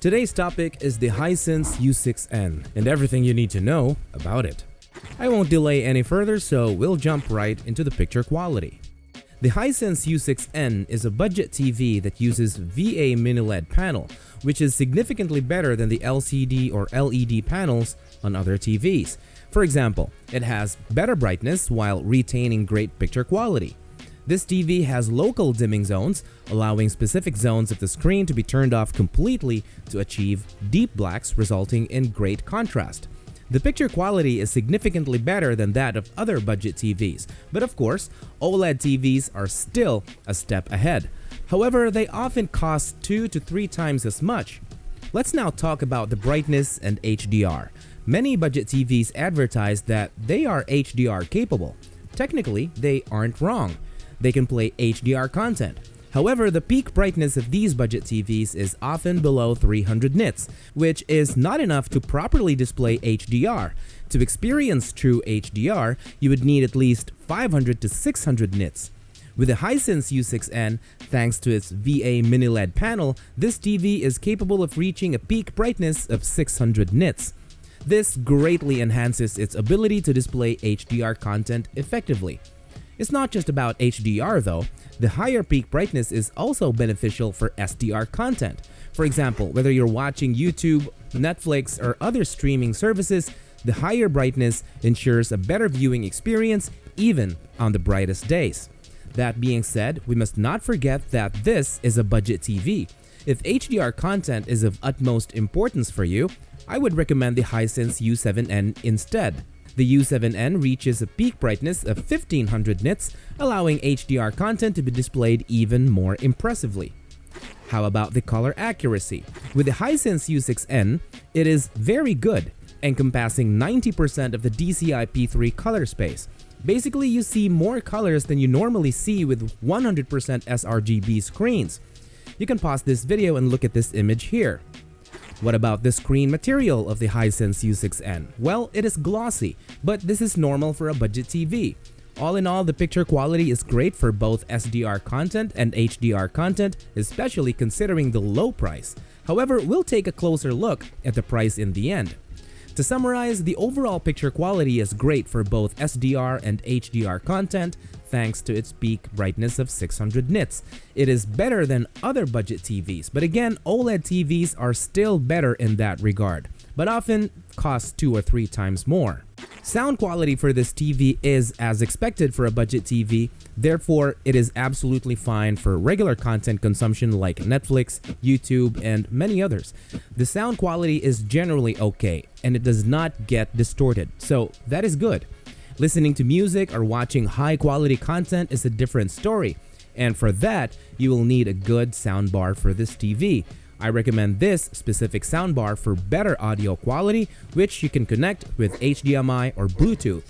Today's topic is the Hisense U6N and everything you need to know about it. I won't delay any further, so we'll jump right into the picture quality. The Hisense U6N is a budget TV that uses VA mini LED panel, which is significantly better than the LCD or LED panels on other TVs. For example, it has better brightness while retaining great picture quality. This TV has local dimming zones, allowing specific zones of the screen to be turned off completely to achieve deep blacks, resulting in great contrast. The picture quality is significantly better than that of other budget TVs, but of course, OLED TVs are still a step ahead. However, they often cost 2 to 3 times as much. Let's now talk about the brightness and HDR. Many budget TVs advertise that they are HDR capable. Technically, they aren't wrong. They can play HDR content. However, the peak brightness of these budget TVs is often below 300 nits, which is not enough to properly display HDR. To experience true HDR, you would need at least 500 to 600 nits. With the Hisense U6N, thanks to its VA mini LED panel, this TV is capable of reaching a peak brightness of 600 nits. This greatly enhances its ability to display HDR content effectively. It's not just about HDR though. The higher peak brightness is also beneficial for SDR content. For example, whether you're watching YouTube, Netflix, or other streaming services, the higher brightness ensures a better viewing experience even on the brightest days. That being said, we must not forget that this is a budget TV. If HDR content is of utmost importance for you, I would recommend the Hisense U7N instead. The U7N reaches a peak brightness of 1500 nits, allowing HDR content to be displayed even more impressively. How about the color accuracy? With the Hisense U6N, it is very good, encompassing 90% of the DCI-P3 color space. Basically, you see more colors than you normally see with 100% sRGB screens. You can pause this video and look at this image here. What about the screen material of the Hisense U6N? Well, it is glossy, but this is normal for a budget TV. All in all, the picture quality is great for both SDR content and HDR content, especially considering the low price. However, we'll take a closer look at the price in the end. To summarize, the overall picture quality is great for both SDR and HDR content thanks to its peak brightness of 600 nits. It is better than other budget TVs, but again, OLED TVs are still better in that regard, but often cost 2 or 3 times more. Sound quality for this TV is as expected for a budget TV, therefore it is absolutely fine for regular content consumption like Netflix, YouTube, and many others. The sound quality is generally okay, and it does not get distorted, so that is good. Listening to music or watching high-quality content is a different story, and for that, you will need a good soundbar for this TV. I recommend this specific soundbar for better audio quality, which you can connect with HDMI or Bluetooth.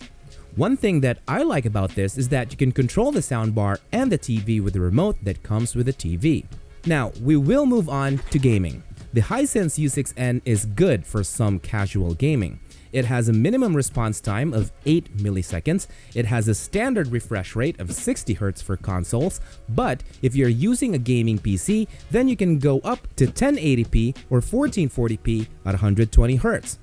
One thing that I like about this is that you can control the soundbar and the TV with the remote that comes with the TV. Now, we will move on to gaming. The Hisense U6N is good for some casual gaming. It has a minimum response time of 8 milliseconds. It has a standard refresh rate of 60 Hz for consoles, but if you're using a gaming PC, then you can go up to 1080p or 1440p at 120 Hz.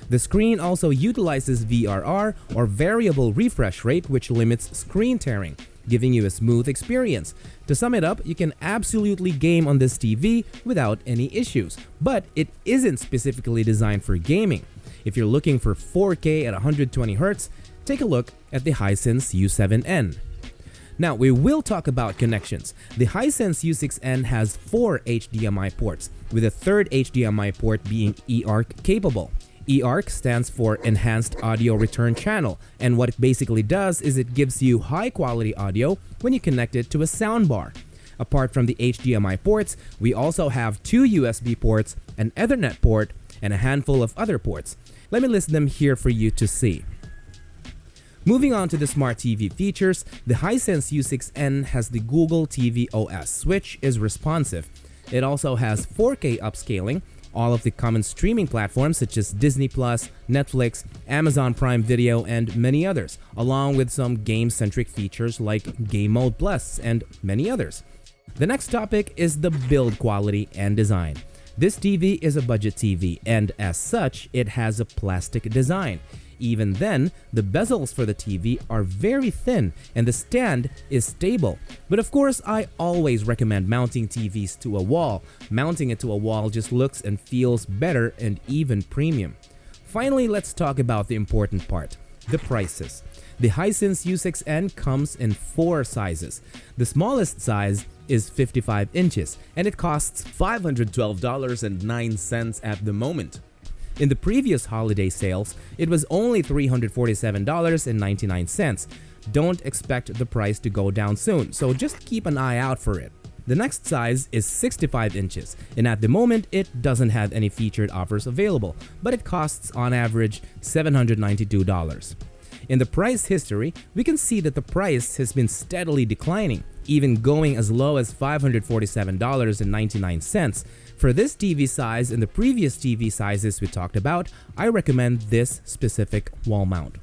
The screen also utilizes VRR or variable refresh rate, which limits screen tearing, giving you a smooth experience. To sum it up, you can absolutely game on this TV without any issues, but it isn't specifically designed for gaming. If you're looking for 4K at 120 Hz, take a look at the Hisense U7N. Now, we will talk about connections. The Hisense U6N has 4 HDMI ports, with a third HDMI port being eARC capable. eARC stands for Enhanced Audio Return Channel, and what it basically does is it gives you high-quality audio when you connect it to a soundbar. Apart from the HDMI ports, we also have 2 USB ports, an Ethernet port, and a handful of other ports. Let me list them here for you to see. Moving on to the smart TV features, the Hisense U6N has the Google TV OS, which is responsive. It also has 4K upscaling, all of the common streaming platforms such as Disney+, Netflix, Amazon Prime Video, and many others, along with some game-centric features like Game Mode Plus and many others. The next topic is the build quality and design. This TV is a budget TV, and as such, it has a plastic design. Even then, the bezels for the TV are very thin and the stand is stable. But of course, I always recommend mounting TVs to a wall. Mounting it to a wall just looks and feels better and even premium. Finally, let's talk about the important part, the prices. The Hisense U6N comes in 4 sizes. The smallest size is 55 inches and it costs $512.09 at the moment. In the previous holiday sales, it was only $347.99. Don't expect the price to go down soon, so just keep an eye out for it. The next size is 65 inches, and at the moment it doesn't have any featured offers available, but it costs on average $792. In the price history, we can see that the price has been steadily declining, even going as low as $547.99. For this TV size and the previous TV sizes we talked about, I recommend this specific wall mount.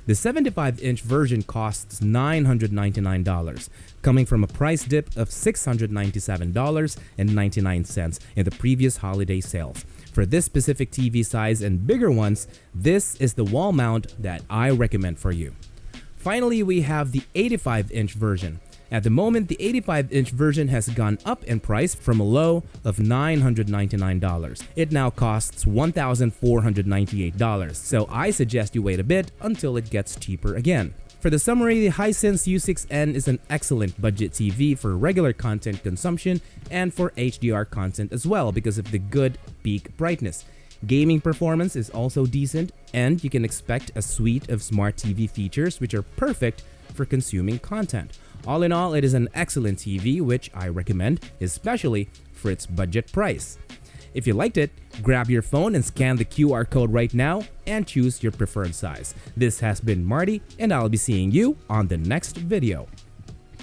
The 75-inch version costs $999, coming from a price dip of $697.99 in the previous holiday sales. For this specific TV size and bigger ones, this is the wall mount that I recommend for you. Finally, we have the 85-inch version. At the moment, the 85-inch version has gone up in price from a low of $999. It now costs $1,498, so I suggest you wait a bit until it gets cheaper again. For the summary, the Hisense U6N is an excellent budget TV for regular content consumption and for HDR content as well because of the good peak brightness. Gaming performance is also decent, and you can expect a suite of smart TV features which are perfect for consuming content. All in all, it is an excellent TV which I recommend, especially for its budget price. If you liked it, grab your phone and scan the QR code right now and choose your preferred size. This has been Marty, and I'll be seeing you on the next video.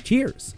Cheers!